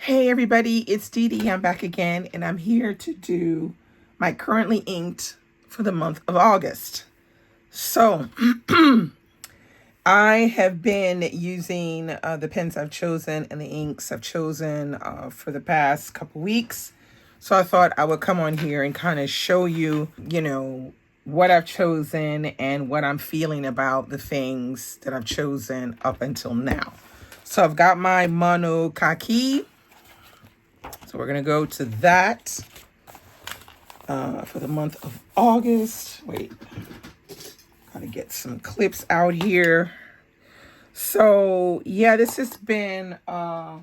Hey everybody, it's Dee Dee. I'm back again and I'm here to do my currently inked for the month of August. So I have been using the pens I've chosen and the inks I've chosen for the past couple weeks. So I thought I would come on here and kind of show you, what I've chosen and what I'm feeling about the things that I've chosen up until now. So I've got my Mono Kaki. So we're going to go to that for the month of August. Wait, got to get some clips out here. So, yeah, this has been a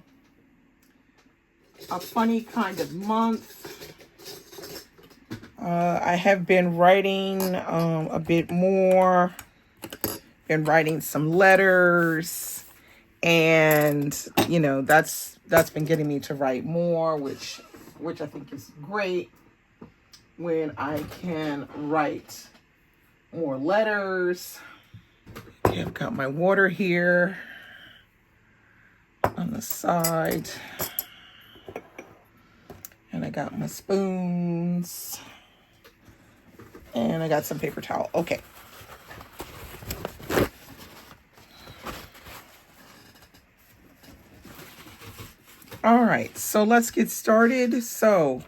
funny kind of month. I have been writing a bit more, been writing some letters, and, that's been getting me to write more, which I think is great when I can write more letters. Okay, I've got my water here on the side. And I got my spoons. And I got some paper towel. Okay. All right, so let's get started. So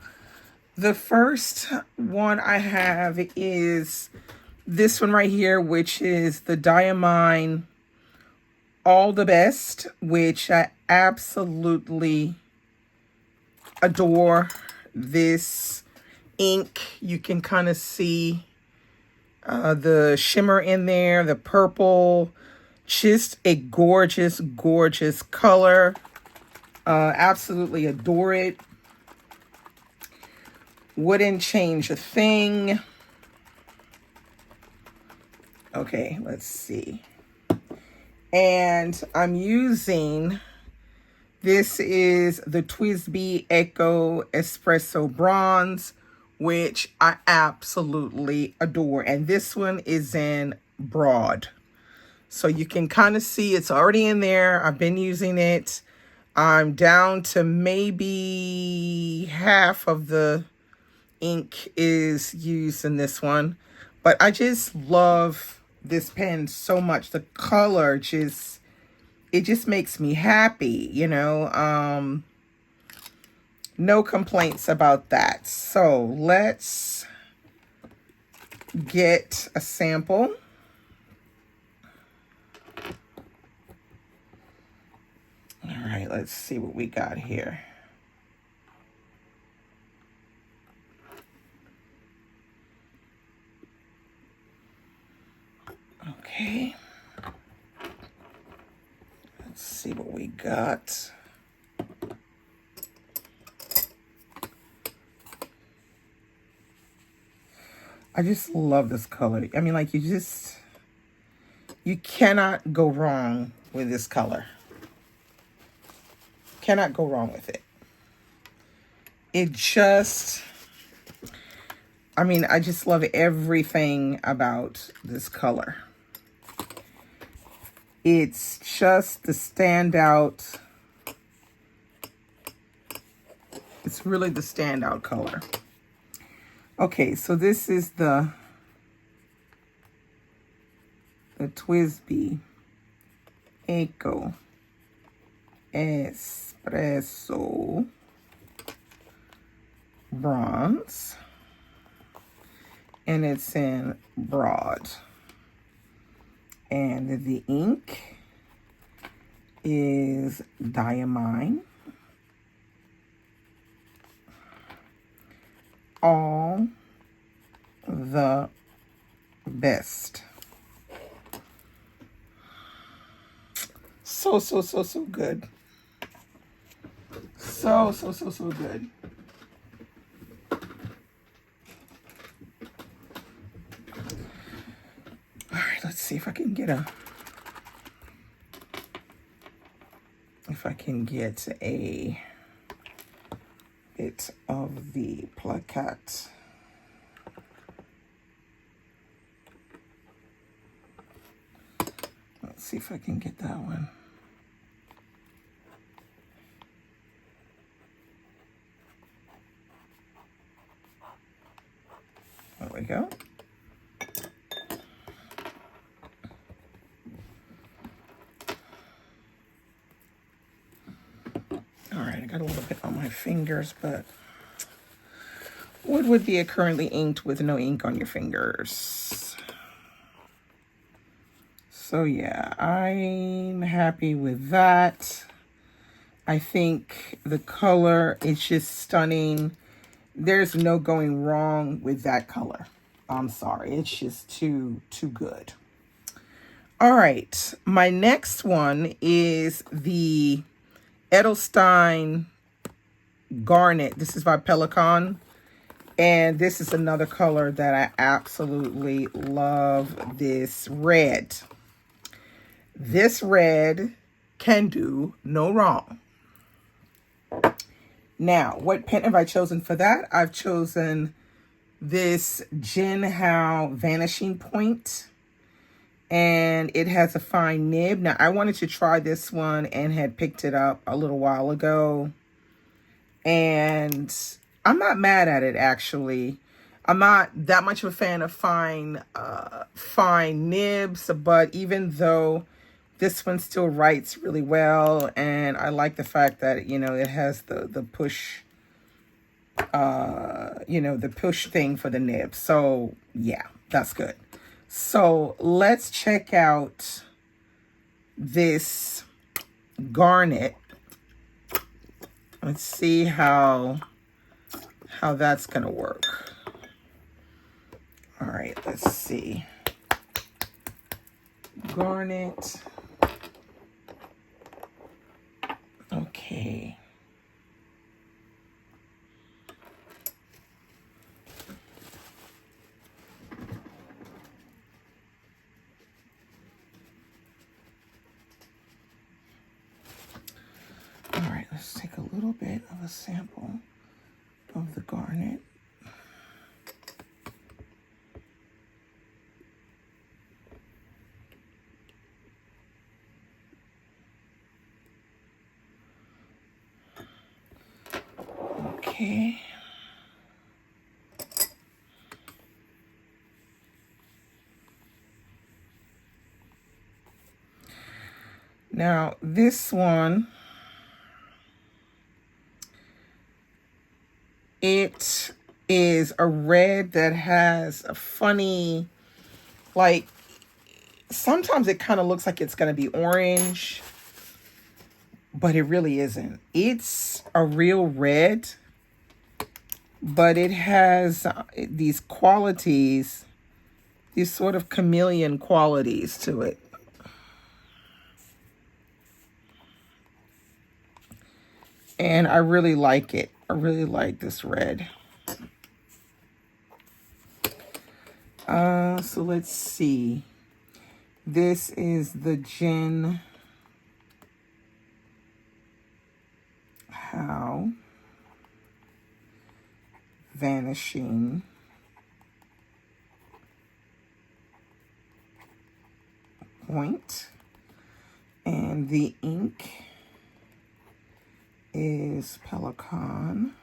the first one I have is this one right here, which is the Diamine All the Best, which I absolutely adore. This ink, you can kind of see the shimmer in there, the purple, just a gorgeous, gorgeous color. Absolutely adore it. Wouldn't change a thing. Okay, let's see. And I'm using, this is the TWSBI Echo Espresso Bronze, which I absolutely adore. And this one is in Broad. So you can kind of see it's already in there. I've been using it. I'm down to maybe half of the ink is used in this one. But I just love this pen so much. The color it just makes me happy, no complaints about that. So let's get a sample. All right, let's see what we got here. Okay. Let's see what we got. I just love this color. I mean, like, you cannot go wrong with this color. Cannot go wrong with it. It just, I just love everything about this color. It's just the standout. It's really the standout color. Okay, so this is the TWSBI Echo Espresso Bronze, and it's in Broad. And the ink is Diamine All the Best. So good. So good. All right, let's see if I can get a bit of the plaquette. Let's see if I can get that one. go. All right, I got a little bit on my fingers, but what would be currently inked with no ink on your fingers? So yeah, I'm happy with that. I think the color is just stunning. There's no going wrong with that color. I'm sorry, it's just too good. All right, my next one is the Edelstein Garnet. This is by Pelican. And this is another color that I absolutely love, this red. This red can do no wrong. Now, what pen have I chosen for that? I've chosen this Jin Hao Vanishing Point. And it has a fine nib. Now, I wanted to try this one and had picked it up a little while ago. And I'm not mad at it, actually. I'm not that much of a fan of fine nibs, but even though this one still writes really well, and I like the fact that, you know, it has the push, you know, the push thing for the nib. So, yeah, that's good. So, let's check out this garnet. Let's see how that's gonna work. All right, let's see. Garnet. Okay. All right, let's take a little bit of a sample of the garnet. Okay. Now, this one, it is a red that has a funny, like, sometimes it kind of looks like it's going to be orange, but it really isn't. It's a real red, but it has these qualities, these sort of chameleon qualities to it. And I really like it. I really like this red. So let's see. This is the Jin Hao Vanishing Point. And the ink is Pelican,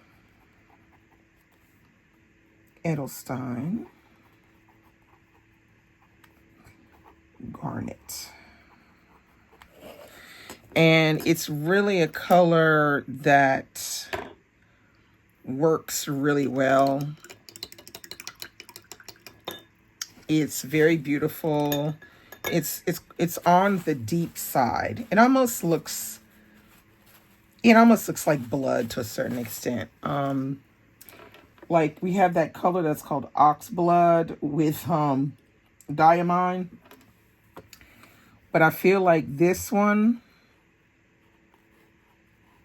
Edelstein, Garnet. And it's really a color that works really well. It's very beautiful. It's on the deep side. It almost looks like blood to a certain extent. Like we have that color that's called ox blood with diamine. But I feel like this one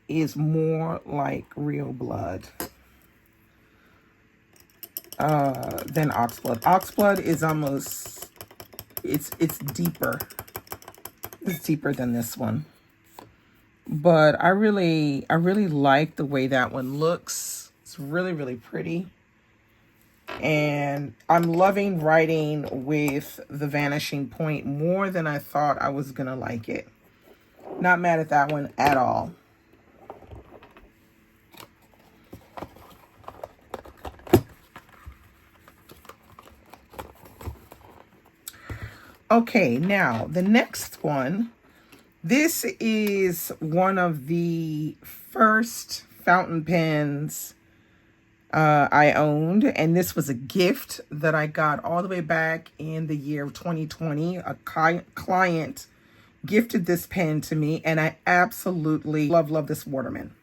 is more like real blood than ox blood. Ox blood is almost, it's deeper. It's deeper than this one. But I really like the way that one looks. It's really, really pretty. And I'm loving writing with the Vanishing Point more than I thought I was going to like it. Not mad at that one at all. Okay, now the next one. This is one of the first fountain pens I owned, and this was a gift that I got all the way back in the year of 2020. A client gifted this pen to me, and I absolutely love this Waterman.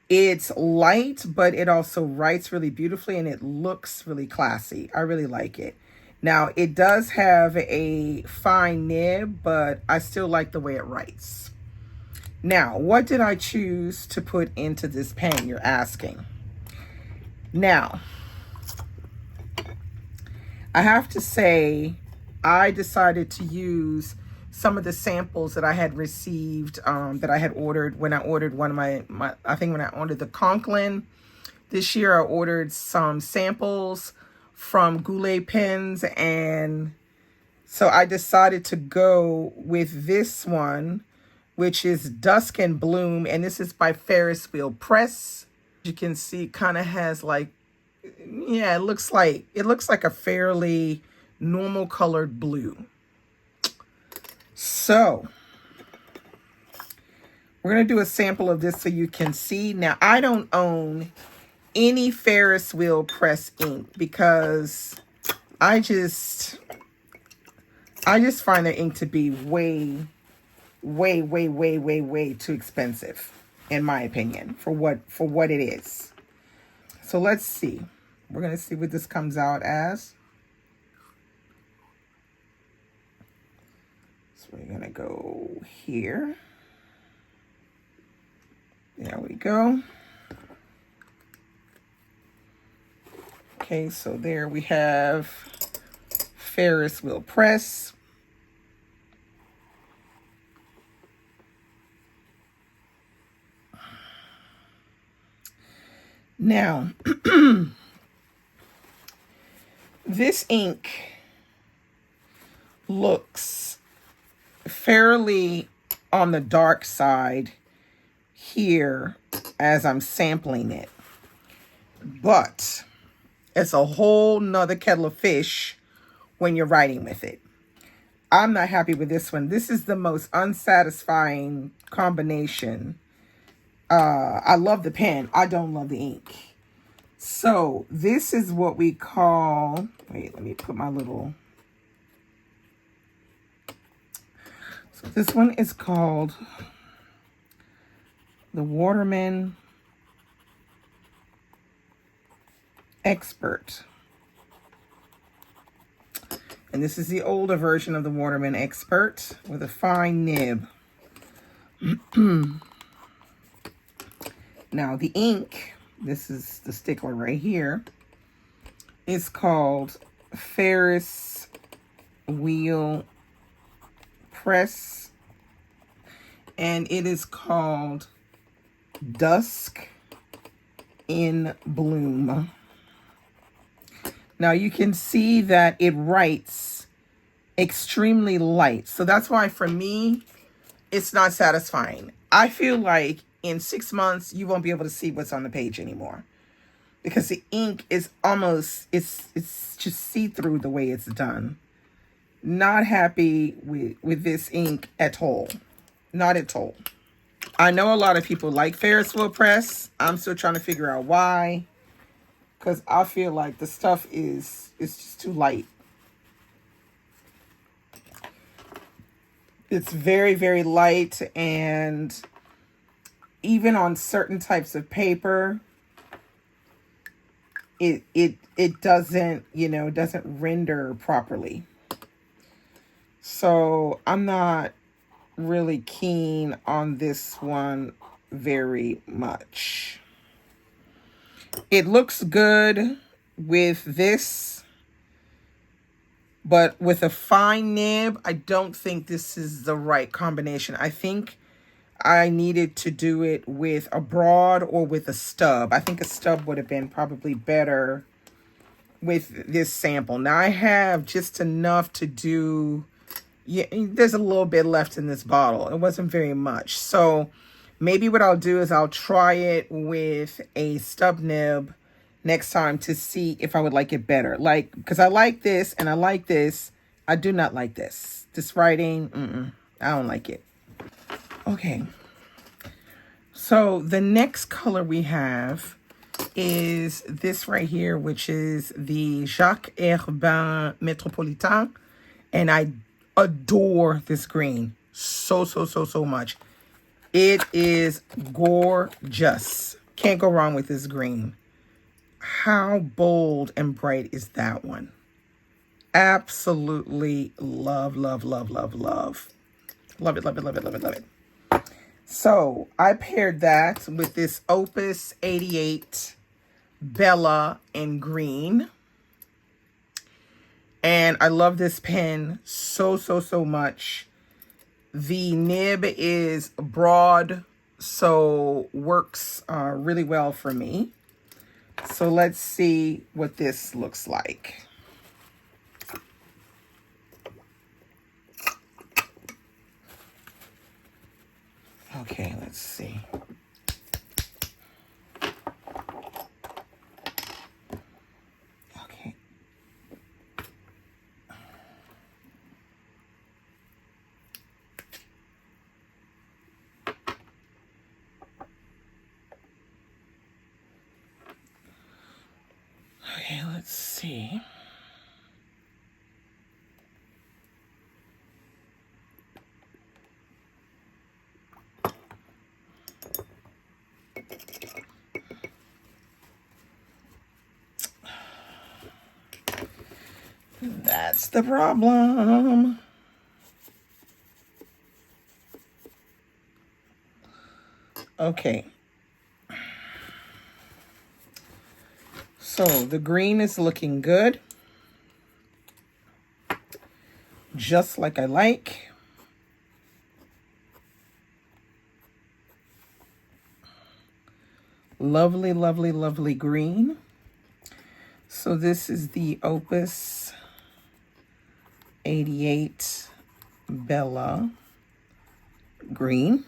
It's light, but it also writes really beautifully, and it looks really classy. I really like it. Now, it does have a fine nib, but I still like the way it writes. Now, what did I choose to put into this pen, you're asking? Now, I have to say, I decided to use some of the samples that I had received, that I had ordered when I ordered one of my I think when I ordered the Conklin this year, I ordered some samples from Goulet pens, and so I decided to go with this one, which is Dusk and Bloom, and this is by Ferris Wheel Press. You can see it kind of has like, yeah, it looks like a fairly normal colored blue. So we're going to do a sample of this so you can see. Now, I don't own any Ferris Wheel Press ink because I just find their ink to be way too expensive, in my opinion, for what it is. So let's see. We're going to see what this comes out as. So we're going to go here. There we go. Okay, so there we have Ferris Wheel Press. Now, this ink looks fairly on the dark side here as I'm sampling it, but it's a whole nother kettle of fish when you're writing with it. I'm not happy with this one. This is the most unsatisfying combination. I love the pen. I don't love the ink. So this is what we call, wait, let me put my little, so this one is called the Waterman Expert. And this is the older version of the Waterman Expert with a fine nib. Now the ink, this is the stickler right here, is called Ferris Wheel Press, and it is called Dusk in Bloom. Now you can see that it writes extremely light, so that's why for me it's not satisfying. I feel like in 6 months you won't be able to see what's on the page anymore because the ink is almost, it's just see-through the way it's done. Not happy with this ink at all. Not at all. I know a lot of people like Ferris Wheel Press. I'm still trying to figure out why, because I feel like the stuff is just too light. It's very light, and even on certain types of paper, it doesn't, doesn't render properly. So I'm not really keen on this one very much. It looks good with this, but with a fine nib, I don't think this is the right combination. I think I needed to do it with a broad or with a stub. I think a stub would have been probably better with this sample. Now I have just enough to do, yeah, there's a little bit left in this bottle. It wasn't very much. So maybe what I'll do is I'll try it with a stub nib next time to see if I would like it better. Like, because I like this and I like this, I do not like this. This writing, I don't like it. Okay. So the next color we have is this right here, which is the Jacques Herbin Metropolitain. And I adore this green so much. It is gorgeous. Can't go wrong with this green. How bold and bright is that one? Absolutely love, love, love, love, love. Love it, love it, love it, love it, love it. So I paired that with this Opus 88 Bella in green. And I love this pen so much. The nib is broad, so works really well for me. So let's see what this looks like. Okay, let's see. Okay. Okay, let's see. That's the problem. Okay. So the green is looking good. Just like I like. Lovely, lovely, lovely green. So this is the Opus 88 Bella green.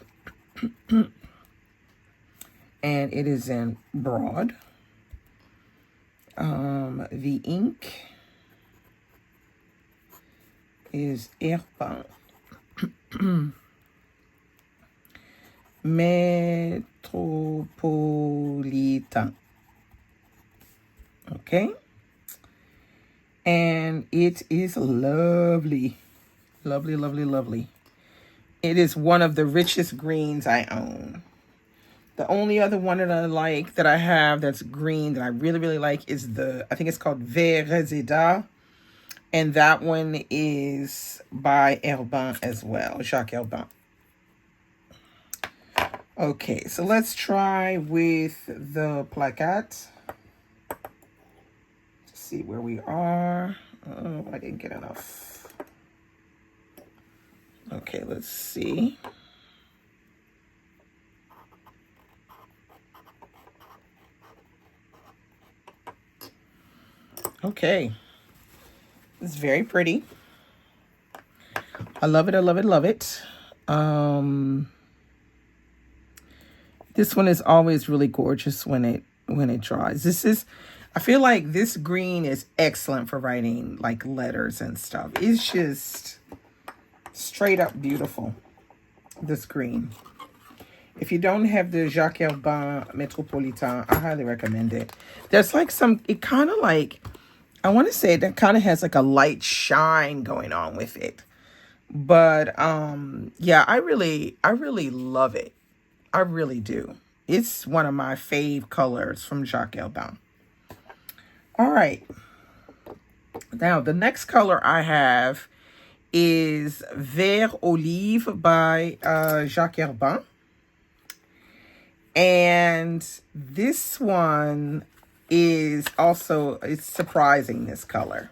And it is in broad. The ink is Herbin Metropolitain. Okay. And it is lovely. Lovely, lovely, lovely. It is one of the richest greens I own. The only other one that I like, that I have that's green, that I really, really like is I think it's called Vert Résident. And that one is by Herbin as well, Jacques Herbin. Okay, so let's try with the plaquette. See where we are. Oh, I didn't get enough. Okay, let's see. Okay. It's very pretty. I love it, I love it, love it. This one is always really gorgeous when it dries. I feel like this green is excellent for writing like letters and stuff. It's just straight up beautiful, this green. If you don't have the Jacques Herbin Metropolitain, I highly recommend it. There's like it kind of like, I want to say that kind of has like a light shine going on with it. But yeah, I really love it. I really do. It's one of my fave colors from Jacques Herbin. All right. Now, the next color I have is Vert Olive by Jacques Herbin. And this one is also, it's surprising, this color.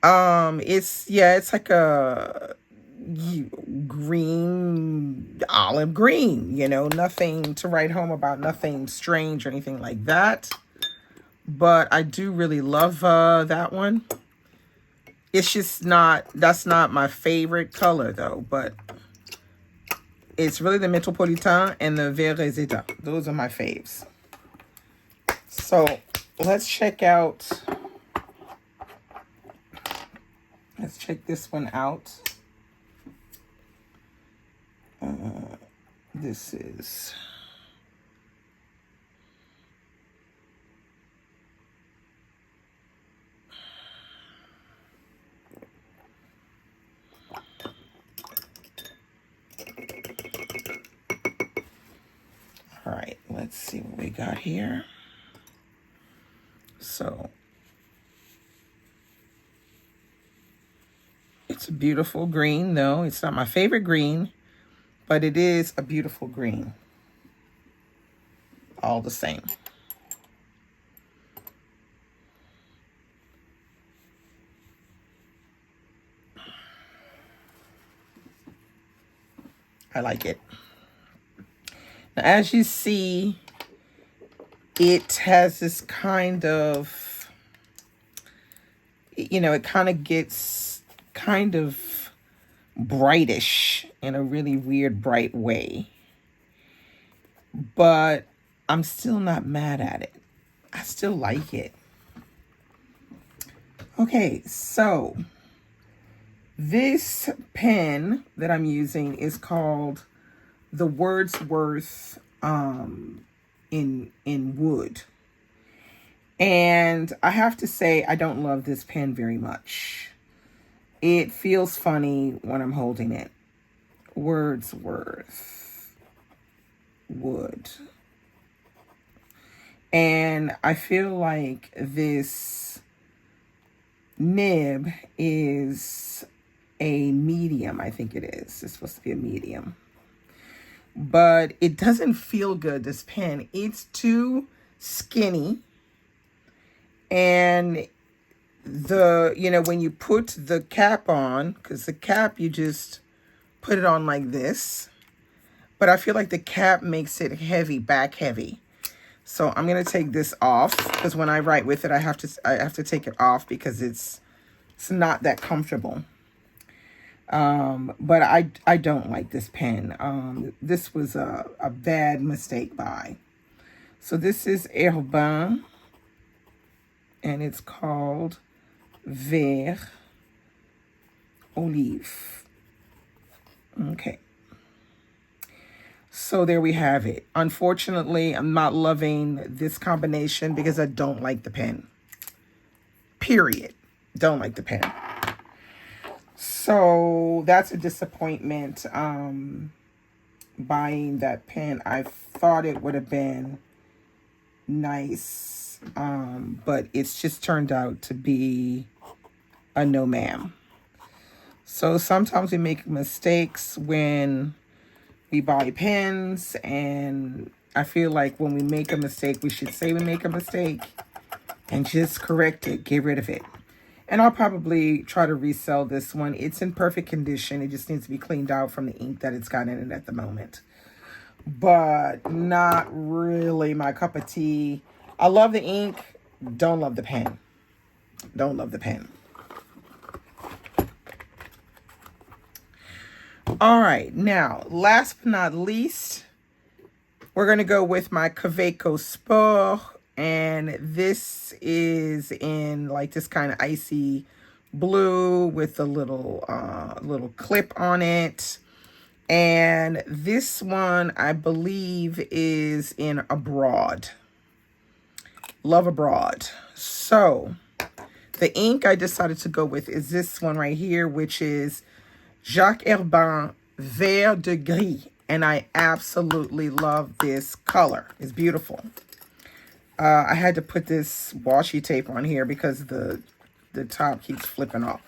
It's like a green, olive green, you know, nothing to write home about, nothing strange or anything like that. But I do really love that one. It's just that's not my favorite color though, but it's really the Metropolitain and the Vert Résident. Those are my faves. So let's check out Let's check this one out. This is all right. Let's see what we got here. So it's a beautiful green, though. It's not my favorite green, but it is a beautiful green. All the same. I like it. Now, as you see, it has this kind of, you know, it kind of gets kind of brightish in a really weird, bright way. But I'm still not mad at it. I still like it. Okay, so this pen that I'm using is called the Wordsworth in wood. And I have to say, I don't love this pen very much. It feels funny when I'm holding it. Wordsworth wood. And I feel like this nib is a medium. I think it is. It's supposed to be a medium. But it doesn't feel good, this pen. It's too skinny. And you know, when you put the cap on, because the cap, you just put it on like this. But I feel like the cap makes it heavy, back heavy. So I'm going to take this off, because when I write with it, I have to take it off because it's not that comfortable. But I don't like this pen. This was a bad mistake buy. So this is Herbin, and it's called Vert Olive. Okay. So there we have it. Unfortunately, I'm not loving this combination because I don't like the pen. Period. Don't like the pen. So that's a disappointment, buying that pen. I thought it would have been nice, but it's just turned out to be a no ma'am. So sometimes we make mistakes when we buy pens, and I feel like when we make a mistake, we should say we make a mistake and just correct it, get rid of it. And I'll probably try to resell this one. It's in perfect condition. It just needs to be cleaned out from the ink that it's got in it at the moment. But not really my cup of tea. I love the ink. Don't love the pen. Don't love the pen. All right. Now, last but not least, we're going to go with my Kaweco Sport. And this is in like this kind of icy blue with a little clip on it. And this one, I believe, is in Abroad. Love Abroad. So the ink I decided to go with is this one right here, which is Jacques Herbin Vert de Gris. And I absolutely love this color. It's beautiful. I had to put this washi tape on here because the top keeps flipping off.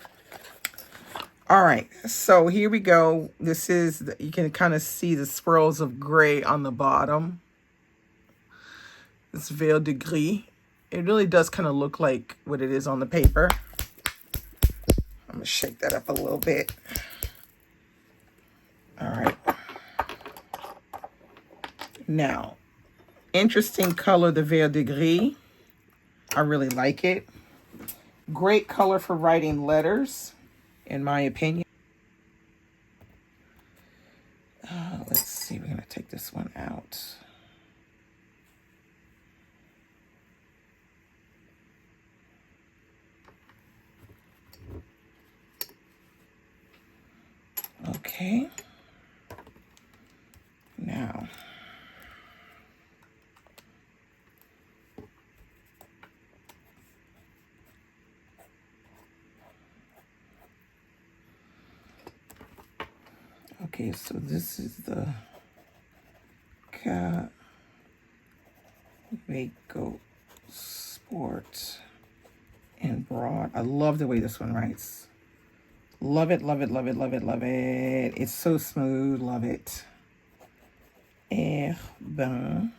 All right, so here we go. This is, you can kind of see the swirls of gray on the bottom. It's Vert de Gris. It really does kind of look like what it is on the paper. I'm going to shake that up a little bit. All right. Now, interesting color, the Vert de Gris. I really like it. Great color for writing letters, in my opinion. Let's see, we're going to take this one out. Okay. Now, okay, so this is the Waco Sport and Broad. I love the way this one writes. Love it, love it, love it, love it, love it. It's so smooth, love it. Herbin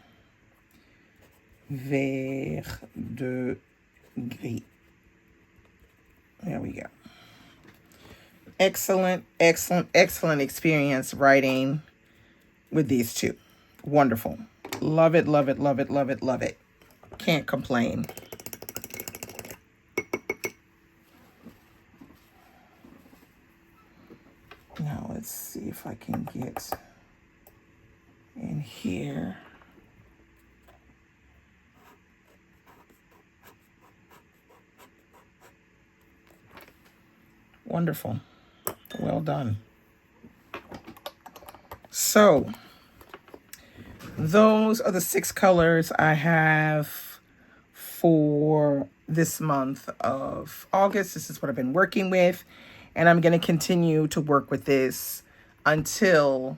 vert de gris. There we go. Excellent, excellent, excellent experience writing with these two. Wonderful. Love it, love it, love it, love it, love it. Can't complain. Now let's see if I can get in here. Wonderful. Well done. So those are the 6 colors I have for this month of August. This is what I've been working with, and I'm going to continue to work with this until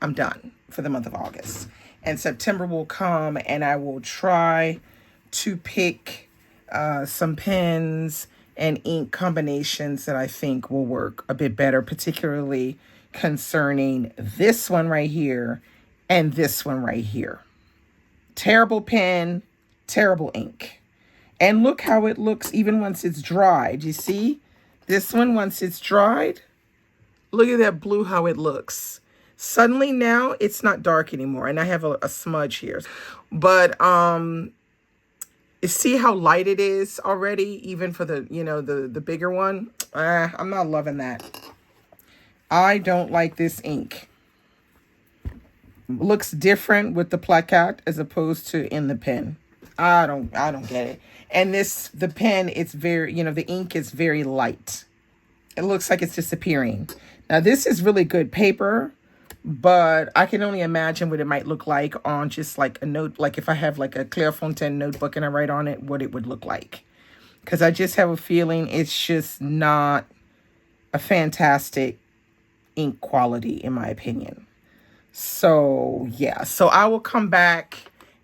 I'm done for the month of August. And September will come, and I will try to pick some pens and ink combinations that I think will work a bit better, particularly concerning this one right here and this one right here. Terrible pen, terrible ink. And look how it looks even once it's dried. You see? This one, once it's dried, look at that blue, how it looks. Suddenly now it's not dark anymore. And I have a smudge here. But you see how light it is already, even for the, the bigger one? I'm not loving that. I don't like this ink. Looks different with the plaquette as opposed to in the pen. I don't get it. And the pen, it's very, the ink is very light. It looks like it's disappearing. Now this is really good paper, but I can only imagine what it might look like on just like a note, like if I have like a Clairefontaine notebook and I write on it, what it would look like. Because I just have a feeling it's just not a fantastic ink quality, in my opinion. So, yeah. So I will come back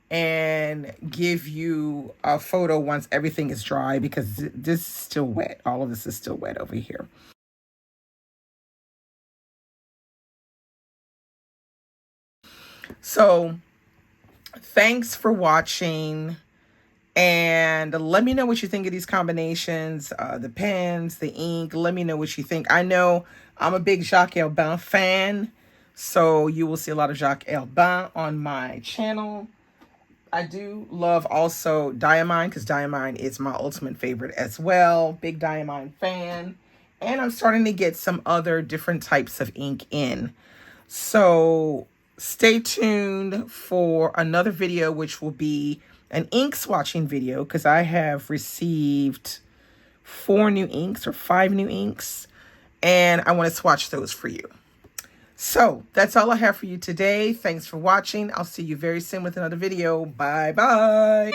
and give you a photo once everything is dry, because this is still wet. All of this is still wet over here. So, thanks for watching. And let me know what you think of these combinations, the pens, the ink. Let me know what you think. I know I'm a big Jacques Herbin fan, so you will see a lot of Jacques Herbin on my channel. I do love also Diamine, because Diamine is my ultimate favorite as well. Big Diamine fan. And I'm starting to get some other different types of ink in. So stay tuned for another video, which will be an ink swatching video, because I have received 4 new inks or 5 new inks, and I want to swatch those for you. So that's all I have for you today. Thanks for watching. I'll see you very soon with another video. Bye bye.